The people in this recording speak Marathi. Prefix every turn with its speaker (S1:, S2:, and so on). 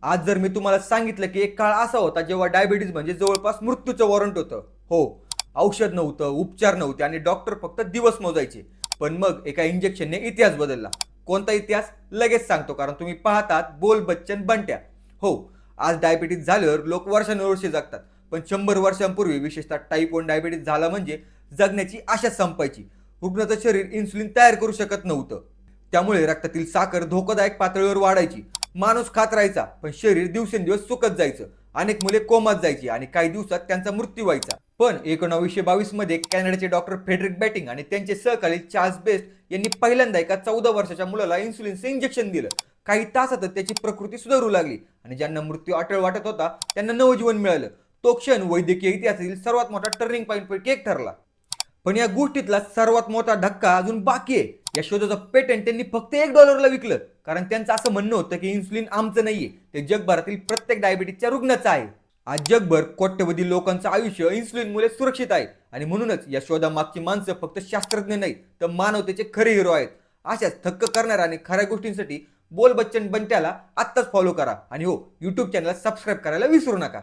S1: आज जर मी तुम्हाला सांगितलं की एक काळ असा होता जेव्हा डायबिटीज म्हणजे जवळपास मृत्यूचं वॉरंट होतं. हो, औषध नव्हतं, उपचार नव्हते आणि डॉक्टर फक्त दिवस मोजायचे. पण मग एका इंजेक्शनने इतिहास बदलला. कोणता इतिहास? लगेच सांगतो, कारण तुम्ही पाहतात बोल बच्चन बंट्या. हो, आज डायबिटीज झाल्यावर लोक वर्षानुवर्षे जगतात. पण 100 वर्षांपूर्वी विशेषतः टाईप 1 डायबिटीज झाला म्हणजे जगण्याची आशा संपायची. रुग्णाचं शरीर इन्सुलिन तयार करू शकत नव्हतं. त्यामुळे रक्तातील साखर धोकादायक पातळीवर वाढायची. माणूस खात राहायचा पण शरीर दिवसेंदिवस सुकत जायचं. अनेक मुले कोमात जायची आणि काही दिवसात त्यांचा मृत्यू व्हायचा. पण 1922 मध्ये कॅनडाचे डॉक्टर फ्रेडरिक बॅटिंग आणि त्यांचे सहकारी चार्ल्स बेस्ट यांनी पहिल्यांदा एका 14 वर्षाच्या मुलाला इन्सुलिनचं इंजेक्शन दिलं. काही तासातच त्याची प्रकृती सुधारू लागली आणि ज्यांना मृत्यू अटळ वाटत होता त्यांना नवजीवन मिळालं. तो क्षण वैद्यकीय इतिहासातील सर्वात मोठा टर्निंग पॉईंट पैकी एक ठरला. पण या गोष्टीतला सर्वात मोठा धक्का अजून बाकी आहे. या शोधाचं पेटंट त्यांनी फक्त $1 विकलं, कारण त्यांचं असं म्हणणं होतं की इन्सुलिन आमचं नाहीये, ते जगभरातील प्रत्येक डायबिटीसच्या रुग्णाचं आहे. आज जगभर कोट्यवधी लोकांचं आयुष्य इन्सुलिनमुळे सुरक्षित आहे आणि म्हणूनच या शोधामागची माणसं फक्त शास्त्रज्ञ नाहीत तर मानवतेचे खरे हिरो आहेत. अशाच थक्क करणाऱ्या आणि खऱ्या गोष्टींसाठी बोल बच्चन बंट्याला आत्ताच फॉलो करा आणि हो, यूट्यूब चॅनलला सबस्क्राईब करायला विसरू नका.